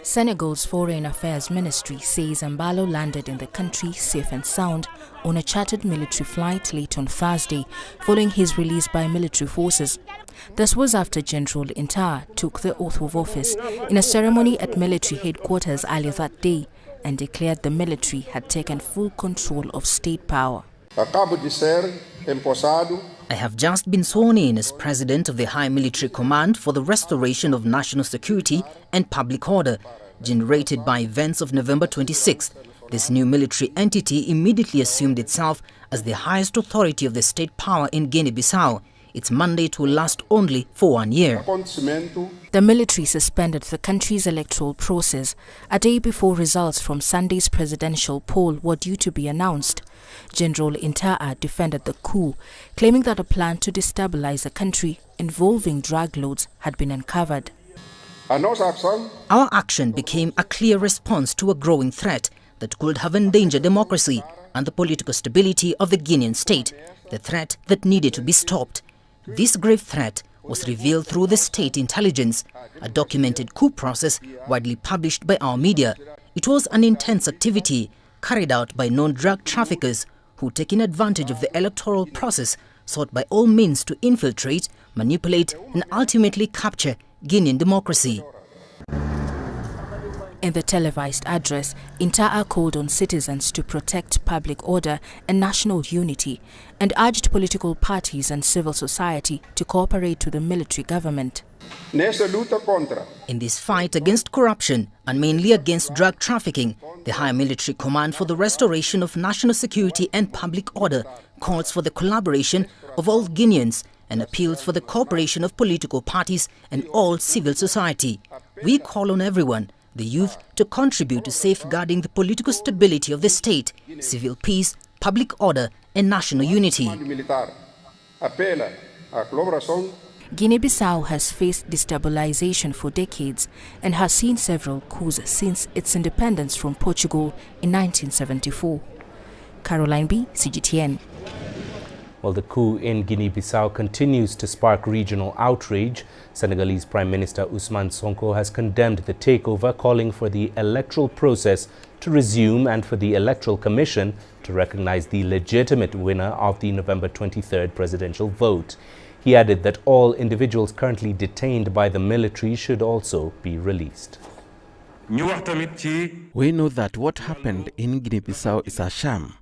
Senegal's Foreign Affairs Ministry says Embalo landed in the country safe and sound on a chartered military flight late on Thursday, following his release by military forces. This was after General Inter took the oath of office in a ceremony at military headquarters earlier that day and declared the military had taken full control of state power. I have just been sworn in as President of the High Military Command for the restoration of national security and public order, generated by events of November 26th. This new military entity immediately assumed itself as the highest authority of the state power in Guinea-Bissau. Its mandate will last only for 1 year. The military suspended the country's electoral process a day before results from Sunday's presidential poll were due to be announced. General Inter defended the coup, claiming that a plan to destabilize the country involving drug lords had been uncovered. Our action became a clear response to a growing threat that could have endangered democracy and the political stability of the Guinean state, the threat that needed to be stopped. This grave threat was revealed through the state intelligence, a documented coup process widely published by our media. It was an intense activity carried out by known drug traffickers who, taking advantage of the electoral process, sought by all means to infiltrate, manipulate and ultimately capture Guinean democracy. In the televised address, Inter called on citizens to protect public order and national unity and urged political parties and civil society to cooperate with the military government. In this fight against corruption and mainly against drug trafficking, the High Military Command for the Restoration of National Security and Public Order calls for the collaboration of all Guineans and appeals for the cooperation of political parties and all civil society. We call on everyone, the youth, to contribute to safeguarding the political stability of the state, civil peace, public order and national unity. Guinea-Bissau has faced destabilization for decades and has seen several coups since its independence from Portugal in 1974. Caroline B., CGTN. Well, the coup in Guinea-Bissau continues to spark regional outrage. Senegalese Prime Minister Ousmane Sonko has condemned the takeover, calling for the electoral process to resume and for the Electoral Commission to recognize the legitimate winner of the November 23rd presidential vote. He added that all individuals currently detained by the military should also be released. We know that what happened in Guinea-Bissau is a sham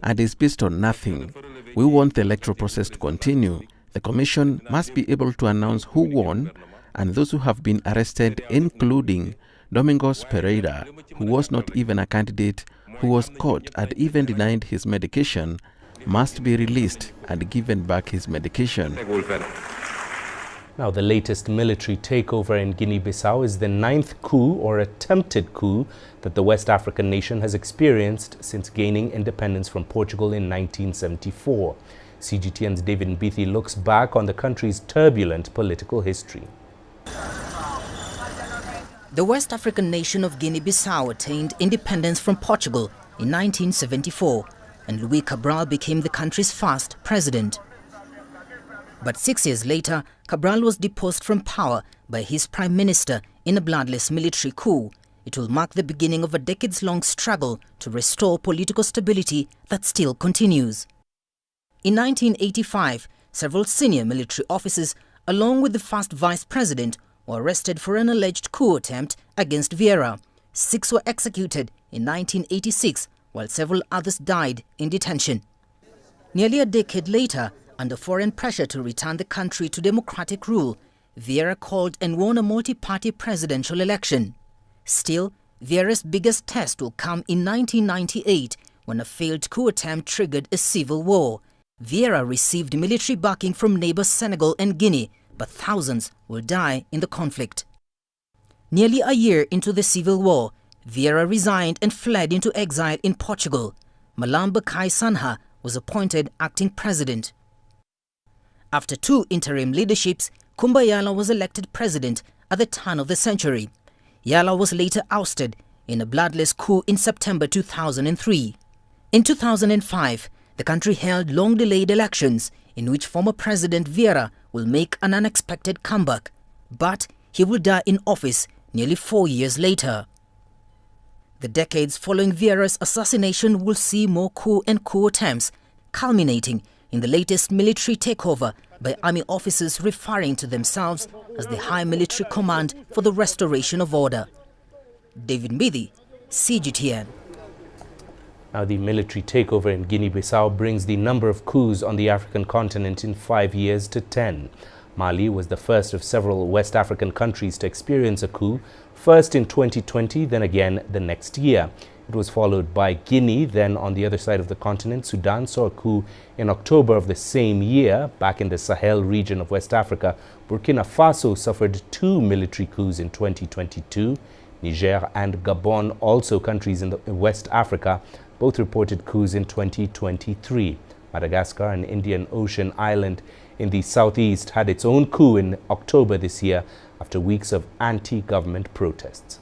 and is based on nothing. We want the electoral process to continue. The Commission must be able to announce who won, and those who have been arrested, including Domingos Pereira, who was not even a candidate, who was caught and even denied his medication, must be released and given back his medication. Now, the latest military takeover in Guinea-Bissau is the 9th coup or attempted coup that the West African nation has experienced since gaining independence from Portugal in 1974. CGTN's David Mbithi looks back on the country's turbulent political history. The West African nation of Guinea-Bissau attained independence from Portugal in 1974, and Louis Cabral became the country's first president. But 6 years later, Cabral was deposed from power by his prime minister in a bloodless military coup. It will mark the beginning of a decades-long struggle to restore political stability that still continues. In 1985, several senior military officers, along with the first vice president, were arrested for an alleged coup attempt against Vieira. 6 were executed in 1986, while several others died in detention. Nearly a decade later, under foreign pressure to return the country to democratic rule, Vieira called and won a multi-party presidential election. Still, Vieira's biggest test will come in 1998, when a failed coup attempt triggered a civil war. Vieira received military backing from neighbors Senegal and Guinea, but thousands will die in the conflict. Nearly a year into the civil war, Vieira resigned and fled into exile in Portugal. Malam Bakai Sanha was appointed acting president. After 2 interim leaderships, Kumba Yala was elected president at the turn of the century. Yala was later ousted in a bloodless coup in September 2003. In 2005, the country held long-delayed elections in which former President Vieira will make an unexpected comeback. But he will die in office nearly 4 years later. The decades following Vieira's assassination will see more coup and coup attempts, culminating in the latest military takeover by army officers referring to themselves as the High Military Command for the Restoration of Order. David Mbidi, CGTN. Now, the military takeover in Guinea-Bissau brings the number of coups on the African continent in 5 years to 10. Mali was the first of several West African countries to experience a coup, first in 2020, then again the next year. It was followed by Guinea, then on the other side of the continent, Sudan saw a coup in October of the same year. Back in the Sahel region of West Africa, Burkina Faso suffered 2 military coups in 2022. Niger and Gabon, also countries in West Africa, both reported coups in 2023. Madagascar, an Indian Ocean island in the southeast, had its own coup in October this year after weeks of anti-government protests.